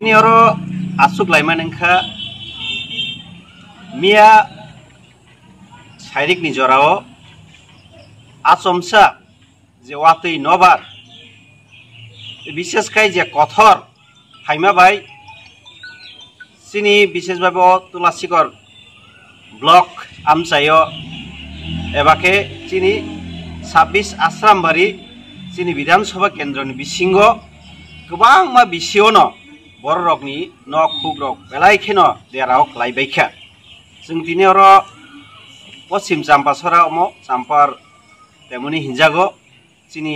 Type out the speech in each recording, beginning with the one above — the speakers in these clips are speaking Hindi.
Ini oro asuk laiman engka mia sairik ni jorao asomsa je watui nobar বিশেষ kai je kothor haima bai sini বিশেষ ভাবে তুলাসিকর ব্লক আমসাयो ebake sini 26 आश्रामबारि sini বিধানসভা কেন্দ্রনি বিসিঙ্গ गोबां मा बिसियोनो बर रकनि न खुग्रक बेलायखेनो देराव लाइबायखा जों दिनै अर पश्चिम चाम्पासरा अमो चाम्पार तेमनि हिंजागो चिनि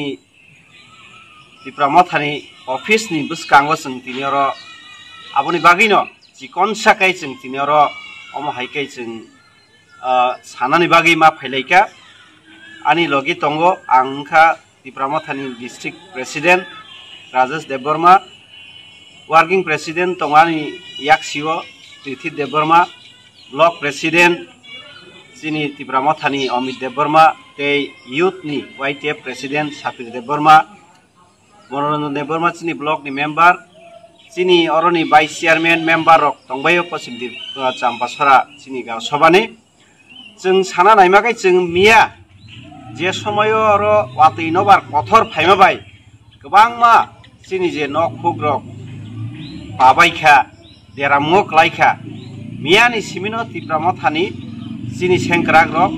त्रिपुरामथानि अफिसनि बुसकांगो जों दिनै अर आबनि बागैनो जिकन साकाय जों दिनै अर अमो हायकाय जों सानानि बागै मा फैलायका आनि लगे तंगो आंखा त्रिपुरामथानि district president Rajesh Debbarma working president तंगानी याक्सिओ प्रीति देबबर्मा ब्लॉक प्रेसिडेंट चिनी त्रिपुरामथानि अमित देबबर्मा ते यूथ नि वाईटीएफ प्रेसिडेंट सापिर देबबर्मा मनोरंजन देबबर्मा चिनी ब्लॉक नि मेंबर चिनी अरनि वाइस चेयरमैन मेंबर रक तंबायो पश्चिम चाम्पासरा चिनी गाव सभानि जों साना नायमाखै जों मिया जे समय अर वातै नबार कथर फायमाबाय गोबां मा चिनी जे न खुग्रक पाबायखा देरामुक लायखा मियानि सिमिनो त्रिपुरामथानि चिनि सेंक्राग रक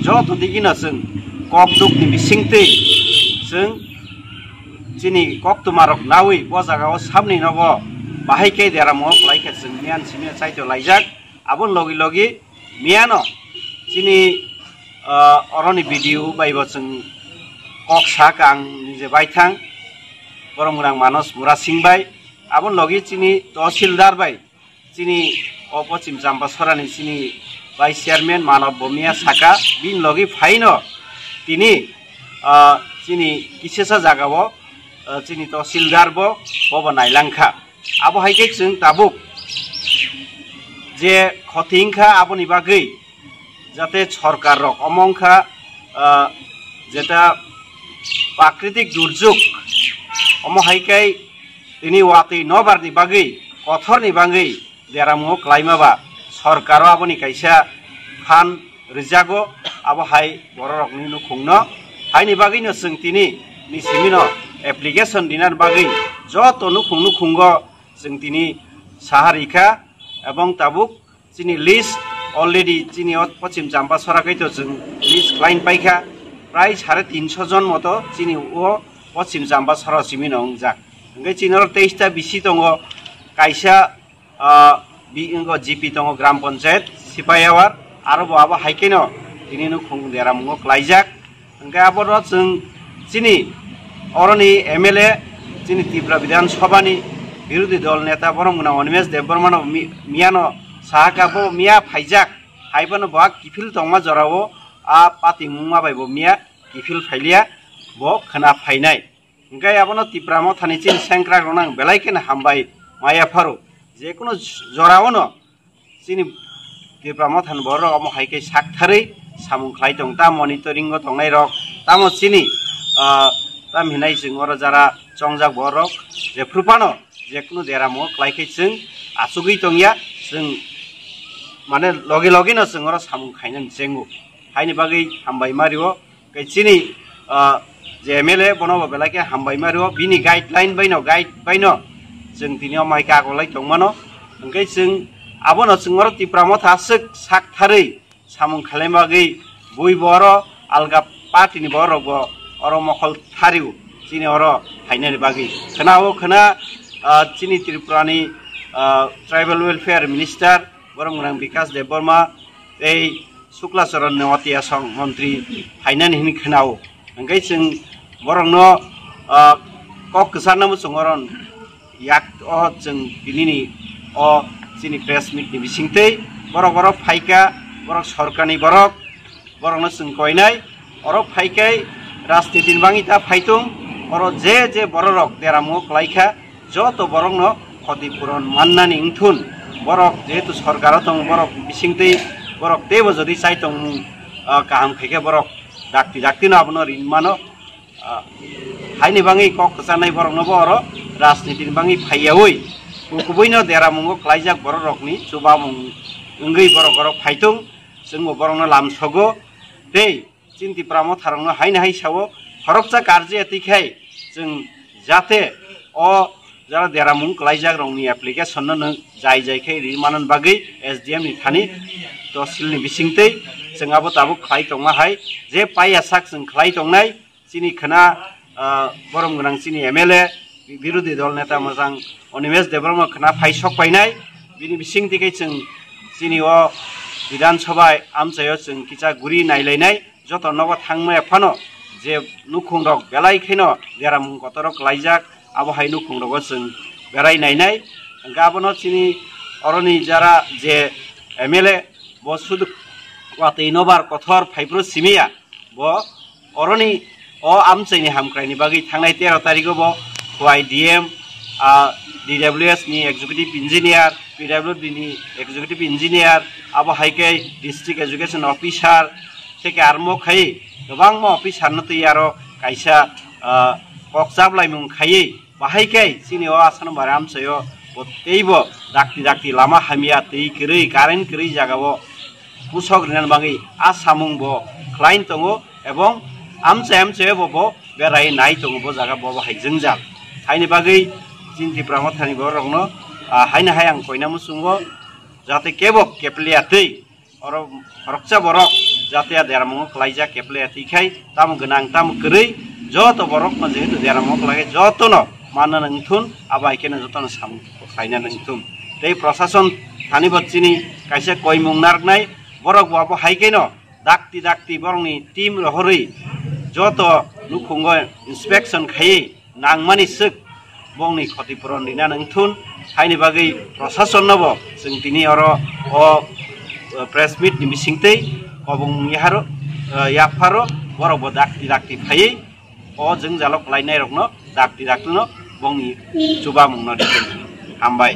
जत दिगिनो जों ककदुकनि बिसिंतै जों चिनि ककतुमारक नावै बजागाव सामनि नब बाहायके देरामुक लायखा जों मियान सिमिनो चाइतो लायजाक आबन लगे लगे मियानो चिनि अरनि भिडिअ बायबो जों कक साक आं निजे बायथां बरंगुरां मानस मुरा सिंबाय आबन लगे चिनी तहसिलदार बाय चिनी पश्चिम चाम्पासरानि चिनी वाइस चेयरमैन मानव बमिया साका बिन लगे फाइनो तिनी चिनी किसेसा जागाबो चिनी तहसिलदार बब नायलांखा आबो हायके जों ताबुक जे खथिंखा आबनि बागै जाते सरकार रक अमंखा जेटा प्राकृतिक दुर्योग अमो हायकाय दिनै वातै नबारनि बागै कथरनि बागै देरामुक लायमाबा सरकार आबनि कायसा फान रिजागो आबो हाय बर रकनि नुखुंनो हायनि बागैनो जों दिनै निसिमिनो एप्लिकेशन दिनार बागै जत नुखुंगो जों दिनै साहारिखा एवं ताबुक चिनि लिस्ट अलरेडी चिनि पश्चिम चाम्पासराखैथ जों लिस्ट क्लाइन पाइखा प्राय 350 जन मतो चिनि पश्चिम चाम्पासरा सिमिनो जाक ओंखाय चिनर 23 ता बिसि दङ कायसा जीपी दङ ग्राम पंचायत सिपायावार आरो बहाबा हायकेनो दिनैनो खुं देरामुक लायजाक ओंखाय आबर जों चिनि अरनि एमएलए चिनि त्रिपुरा विधानसभानि विरोधी दल नेता बरंगुना अनिमेश देबबर्मानो मियानो साहाकाबो मिया फायजाक हायबानो बहा किफिल दंमा जरावो आ पाति मुंमा बायबो मिया किफिल फायलिया बो खोना फायनाय ओंखाय आबनो त्रिपुरामथानि चिनि सेंक्रा गनां बेलायकेनो हामबाय मायाफारो जेकुनु जरावनो चिनि त्रिपुरामथानि बर अमो हायके साकथारै सामुं ख्लाय दं ता मनिटरिंग दंनाय रक तामो चिनि ताम हिनाय जों अर जारा चंजाक बर जेफ्रुपानो जेकुनु देरामुक लायके जों आसुगै दंया जों माने लगे लगेनो जों अर सामुं खायनो जेंगु हायनि बागै हामबाय मारियो चिनि जे एमएलए बनबो बेलाके हामबाय मारियो बिनि गाइडलाइन बायनो जों दिनै माइका आगलाय दंमानो ओंखाय जों आबनो जों अर त्रिपुरामथा साकथारै सामुं खालाम बागै बुइ बर आलगा पार्टीनि बरबो अर मखल थारिउ चिनि अर हायनानि बागै खोना चिनि त्रिपुरानि ट्राइबल वेलफेयर मिनिस्टार बरंगुरां विकास देबबर्मा ए शुक्लाचरण नेवातिया सं मंत्री हायनानि हिनि खोनाओ ओंखाय जों बरंनो कक कसारनामो संगरन याक जों दिनैनि चिनि प्रेस मिटनि बिसिंतै बरक फायका बरक सरकारनि बरकनो जों कयनाय अर फायकाय राजनीतिनि बाङि ता फायतुं अर जे बरक देरामुक लायखा जत बरकनो क्षतिपूरण माननानि इंथुन बरक जेहेतु सरकार दं बरक बिसिंतै बरक तेबो जदि चाइतं काहाम खायके बरक दाक्ति नाबनो रिनमानो हायनि बाङै कक जानाय बरंनो बर राजनीतिनि बाङै फायावै kukubuino deramungo klaijak borok rokni subamung enggai borok borok phaitung जोंबो बरंनो लामसगो दै चिन्ति प्रामो थारंनो हायना हाय सावो खरकचा कार्य एतिखाय जों जाते अ जरा देरामुं क्लाइजाक रंनि एप्लिकेशन न जाय जायखाय रिमानन बागै एसडीएम नि थानि तहसिलनि बिसिंतै जोंहाबो दाबो ख्लाय दंमा हाय जे पाया साक जों ख्लाय दंनाय चिनि खोना बरम गोनां चिनि एमएलए बिरोधी दल नेता मोजां अनिमेश देबरम खोना फायसक पायनाय बिनि बिसिंतिकै जों चिनि अ विधानसभा आमचायाव जों किसा गुरि नायलायनाय जत नगो थांनो एफानो जे नुखुंरक बेलायखैनो देरामुं गतरक लाइजाक आबहाय नुखुंरक जों बेराय नायनाय गाबनो चिनि अरनि जारा जे एमएलए ब सुद वातै नबार कथर फाइब्रो सिमिया ब अरनि अ आमचायनि हामक्रायनि बागै थांनाय 13 तारिखआव ब वाइडीएम DWS नि एक्जिक्यूटिव इंजीनियर PWD नि एक्जिक्यूटिव इंजीनियर अब हाइके डिस्ट्रिक्ट एजुकेशन ऑफिसर থেকে आरमो खाई गोबां म ऑफिसर न तैयारो कायसा कक्साब लाइमुं खाई बाहायके सिनिओ आसन बाराम सयो बतेइबो दाक्ति दाक्ति लामा हामिया तै करै कारेन्ट करै जागाबो पुसक रिनान बागै आसामुं बो क्लाइन तंगो एवं आमचे बो बेराय नाय तंगो बो जागा बो हाय जोंजाल हायनि बागै चिन्ति प्रामो थानि बो रंनो हायना हाय आं कयना मुसुंगो जाते केबो केप्लियातै और रक्सा बरक जाते देरामुं क्लाइजा केप्लियातैखाय ताम गोनां ताम करै जत बरक न जेहेतु देरामुं क्लागे जतन मान नंथुन आबायकेन जतन साम खायना नंथुन तै प्रशासन थानि बच्चिनि कायसे कयमुं नारनाय बरक बाबो हायकेनो दाक्ति दाक्ति बरंनि टीम रहरै जत नुखुंगो इन्सपेक्शन खायै नांमानि सक बंनि क्षतिपूरण दिना नंथुन हायनि बागै प्रशासन नबो जों दिनै अरो अ प्रेस मीट नि मिसिंतै कबुं याहारो याफारो बरबो दाक्ति दाक्ति फायै अ जों जालक लायनाय रकनो दाक्ति दाक्तिनो बंनि जुबा मुंनो दिथेन हामबाय।